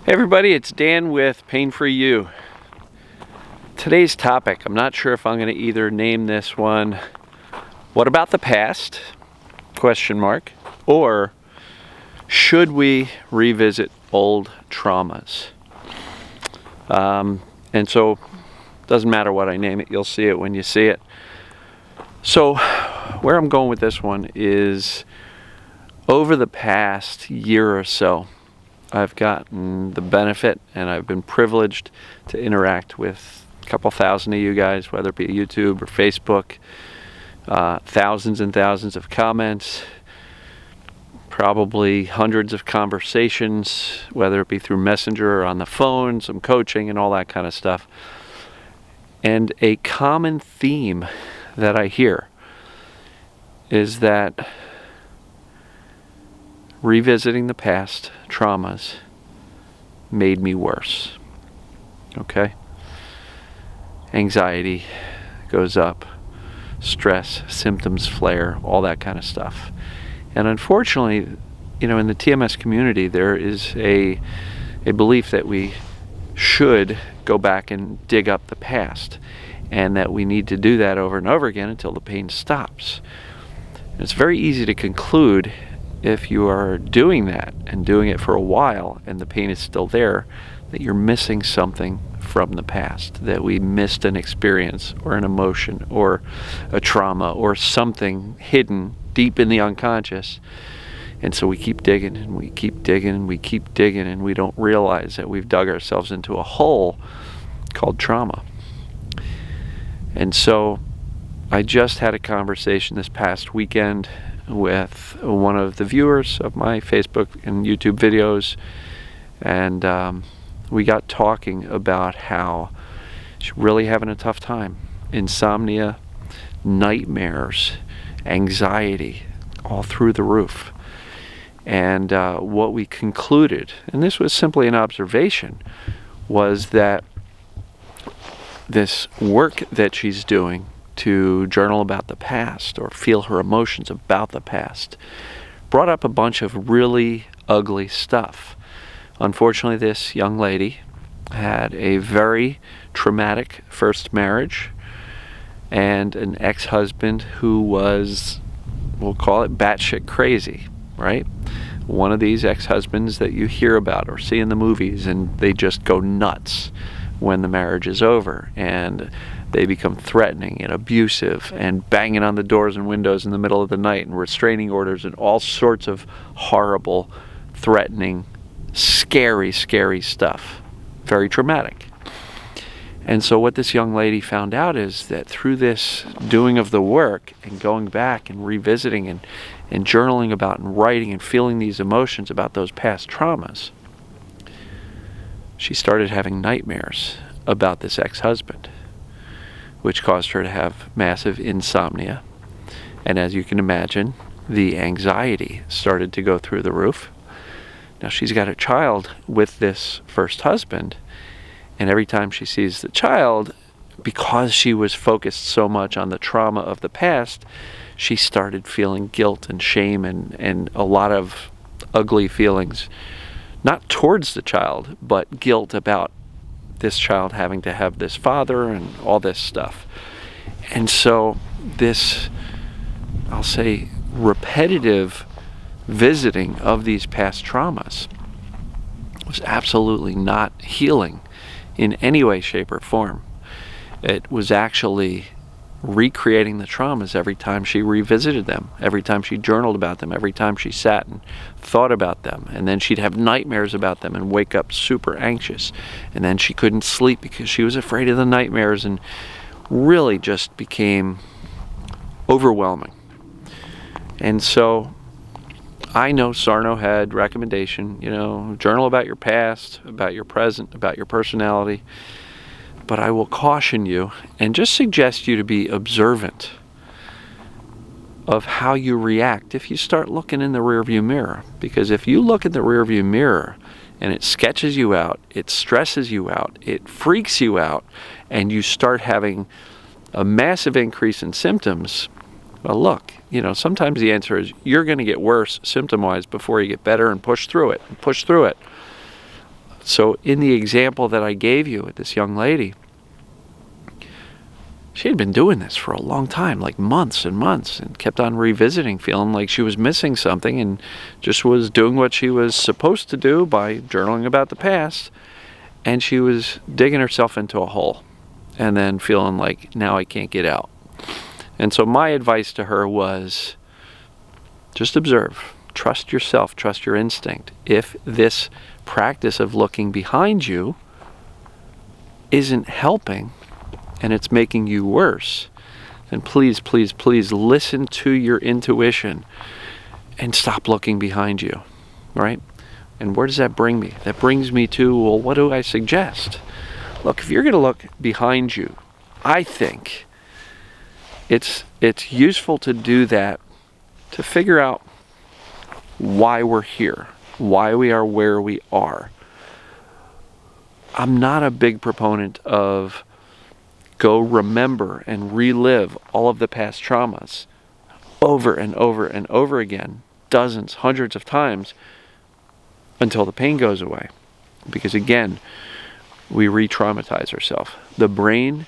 Hey everybody, it's Dan with Pain Free You. Today's topic, I'm not sure if I'm going to either name this one, "What about the past?" or "Should we revisit old traumas?" And so, doesn't matter what I name it, you'll see it when you see it. So, where I'm going with this one is, over the past year or so, I've gotten the benefit and I've been privileged to interact with a couple thousand of you guys, whether it be YouTube or Facebook, thousands and thousands of comments, probably hundreds of conversations, whether it be through Messenger or on the phone, some coaching and all that kind of stuff. And a common theme that I hear is that revisiting the past traumas made me worse. Okay? Anxiety goes up, stress, symptoms flare, all that kind of stuff. And unfortunately, in the TMS community, there is a belief that we should go back and dig up the past, and that we need to do that over and over again until the pain stops. And it's very easy to conclude, if you are doing that and doing it for a while and the pain is still there, that you're missing something from the past, that we missed an experience or an emotion or a trauma or something hidden deep in the unconscious. And so we keep digging and we keep digging and we keep digging, and we don't realize that we've dug ourselves into a hole called trauma. And so I just had a conversation this past weekend with one of the viewers of my Facebook and YouTube videos, and we got talking about how she's really having a tough time. Insomnia, nightmares, anxiety, all through the roof. And what we concluded, and this was simply an observation, was that this work that she's doing to journal about the past or feel her emotions about the past brought up a bunch of really ugly stuff. Unfortunately, this young lady had a very traumatic first marriage and an ex-husband who was, we'll call it, batshit crazy, right? One of these ex-husbands that you hear about or see in the movies, and they just go nuts when the marriage is over, and they become threatening and abusive and banging on the doors and windows in the middle of the night and restraining orders and all sorts of horrible, threatening, scary stuff. Very traumatic. And so what this young lady found out is that through this doing of the work and going back and revisiting and journaling about and writing and feeling these emotions about those past traumas, she started having nightmares about this ex-husband, which caused her to have massive insomnia. And as you can imagine, the anxiety started to go through the roof. Now she's got a child with this first husband, and every time she sees the child, because she was focused so much on the trauma of the past, she started feeling guilt and shame and a lot of ugly feelings, not towards the child, but guilt about this child having to have this father and all this stuff. And so this, I'll say, repetitive visiting of these past traumas was absolutely not healing in any way, shape, or form. It was actually recreating the traumas every time she revisited them, every time she journaled about them, every time she sat and thought about them. And then she'd have nightmares about them and wake up super anxious. And then she couldn't sleep because she was afraid of the nightmares, and really just became overwhelming. And so I know Sarno had recommendation, journal about your past, about your present, about your personality. But I will caution you and just suggest you to be observant of how you react if you start looking in the rearview mirror. Because if you look in the rearview mirror and it sketches you out, it stresses you out, it freaks you out, and you start having a massive increase in symptoms, well, look, sometimes the answer is you're going to get worse symptom-wise before you get better, and push through it. So in the example that I gave you with this young lady, she had been doing this for a long time, like months and months, and kept on revisiting, feeling like she was missing something, and just was doing what she was supposed to do by journaling about the past, and she was digging herself into a hole, and then feeling like, now I can't get out. And so my advice to her was, just observe, trust yourself, trust your instinct. If this practice of looking behind you isn't helping, and it's making you worse, then please, please, please listen to your intuition and stop looking behind you, right? And where does that bring me? That brings me to, well, what do I suggest? Look, if you're going to look behind you, I think it's useful to do that to figure out why we're here, why we are where we are. I'm not a big proponent of go remember and relive all of the past traumas over and over and over again, dozens, hundreds of times, until the pain goes away. Because again, we re-traumatize ourselves. The brain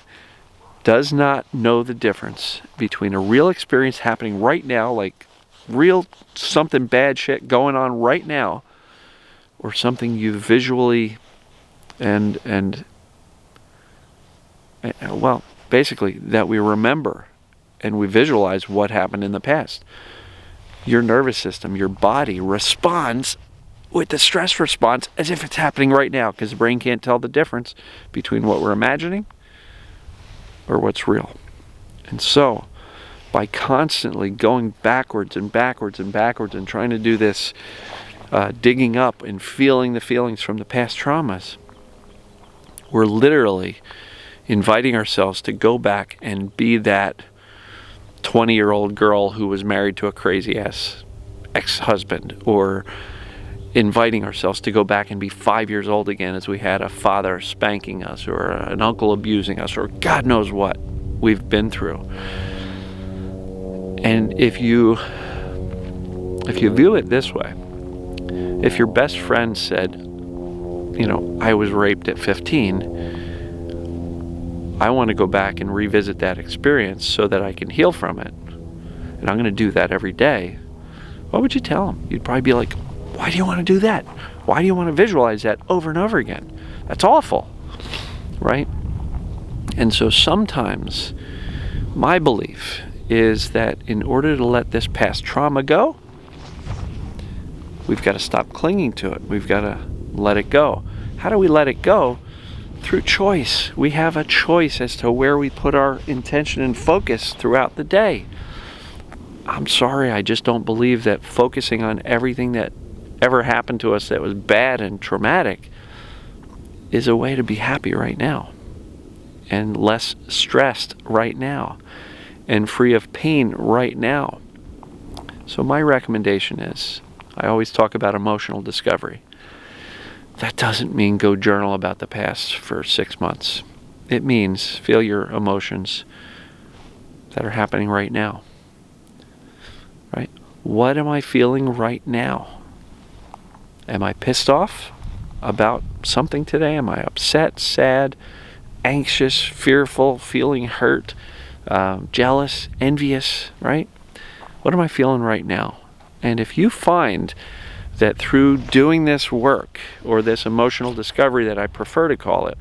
does not know the difference between a real experience happening right now, like real something bad shit going on right now, or something you visually well, basically, that we remember and we visualize what happened in the past. Your nervous system, your body responds with the stress response as if it's happening right now, because the brain can't tell the difference between what we're imagining or what's real. And so, by constantly going backwards and backwards and backwards and trying to do this digging up and feeling the feelings from the past traumas, we're literally inviting ourselves to go back and be that 20-year-old girl who was married to a crazy-ass ex-husband, or inviting ourselves to go back and be 5 years old again as we had a father spanking us, or an uncle abusing us, or God knows what we've been through. And if you view it this way, if your best friend said, I was raped at 15, I want to go back and revisit that experience so that I can heal from it, and I'm going to do that every day, what would you tell him? You'd probably be like, why do you want to do that? Why do you want to visualize that over and over again? That's awful, right? And so sometimes my belief is that in order to let this past trauma go, we've got to stop clinging to it. We've got to let it go. How do we let it go? Through choice. We have a choice as to where we put our intention and focus throughout the day. I'm sorry, I just don't believe that focusing on everything that ever happened to us that was bad and traumatic is a way to be happy right now, and less stressed right now, and free of pain right now. So my recommendation is, I always talk about emotional discovery. That doesn't mean go journal about the past for 6 months. It means feel your emotions that are happening right now. Right? What am I feeling right now? Am I pissed off about something today? Am I upset, sad, anxious, fearful, feeling hurt, jealous, envious, right? What am I feeling right now? And if you find that through doing this work, or this emotional discovery that I prefer to call it,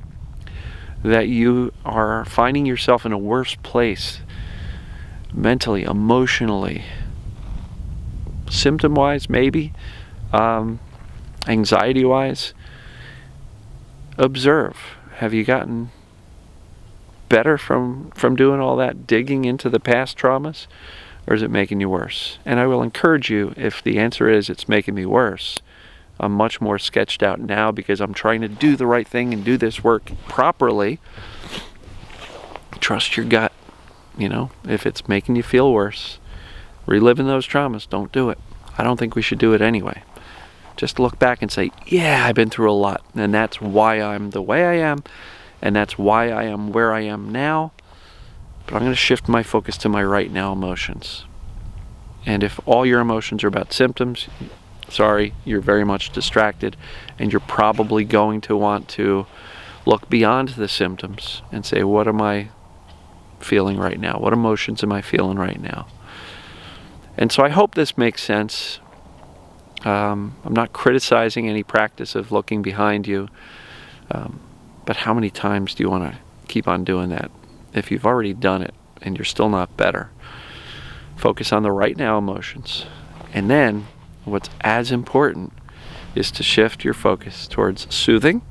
that you are finding yourself in a worse place mentally, emotionally, symptom-wise maybe, anxiety-wise, observe. Have you gotten better from doing all that digging into the past traumas? Or is it making you worse? And I will encourage you, if the answer is it's making me worse, I'm much more sketched out now because I'm trying to do the right thing and do this work properly. Trust your gut. If it's making you feel worse, reliving those traumas, don't do it. I don't think we should do it anyway. Just look back and say, yeah, I've been through a lot, and that's why I'm the way I am, and that's why I am where I am now. But I'm going to shift my focus to my right now emotions. And if all your emotions are about symptoms, sorry, you're very much distracted, and you're probably going to want to look beyond the symptoms and say, what am I feeling right now? What emotions am I feeling right now? And so I hope this makes sense. I'm not criticizing any practice of looking behind you, but how many times do you want to keep on doing that? If you've already done it and you're still not better, focus on the right now emotions. And then what's as important is to shift your focus towards soothing,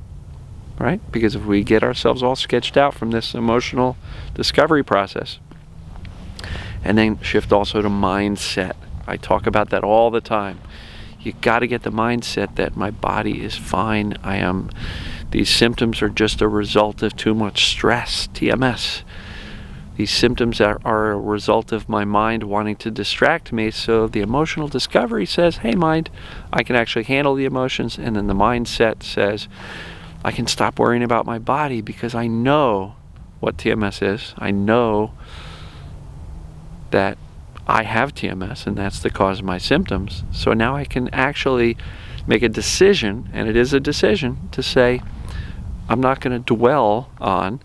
right? Because if we get ourselves all sketched out from this emotional discovery process, and then shift also to mindset. I talk about that all the time. You got to get the mindset that my body is fine. These symptoms are just a result of too much stress, TMS. These symptoms are a result of my mind wanting to distract me. So the emotional discovery says, hey mind, I can actually handle the emotions. And then the mindset says, I can stop worrying about my body because I know what TMS is. I know that I have TMS and that's the cause of my symptoms. So now I can actually make a decision, and it is a decision, to say, I'm not going to dwell on,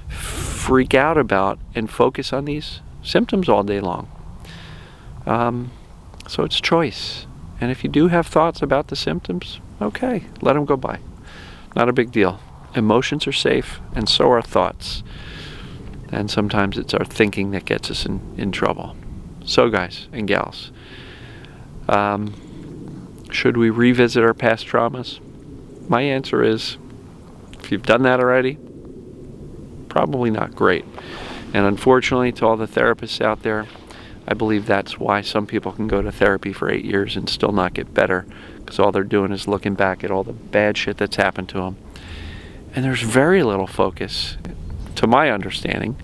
freak out about, and focus on these symptoms all day long. So it's choice. And if you do have thoughts about the symptoms, okay, let them go by. Not a big deal. Emotions are safe, and so are thoughts. And sometimes it's our thinking that gets us in trouble. So guys and gals, should we revisit our past traumas? My answer is, if you've done that already, probably not great. And unfortunately, to all the therapists out there, I believe that's why some people can go to therapy for 8 years and still not get better, because all they're doing is looking back at all the bad shit that's happened to them. And there's very little focus, to my understanding,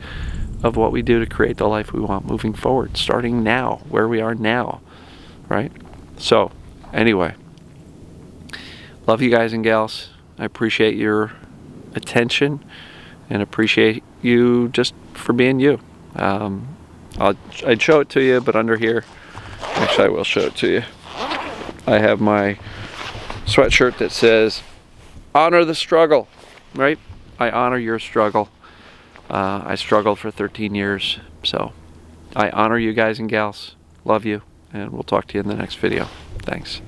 of what we do to create the life we want moving forward, starting now, where we are now, right? So, anyway, love you guys and gals. I appreciate your attention and appreciate you just for being you. I'd show it to you, but under here, actually I will show it to you. I have my sweatshirt that says, honor the struggle, right? I honor your struggle. I struggled for 13 years, so I honor you guys and gals. Love you, and we'll talk to you in the next video. Thanks.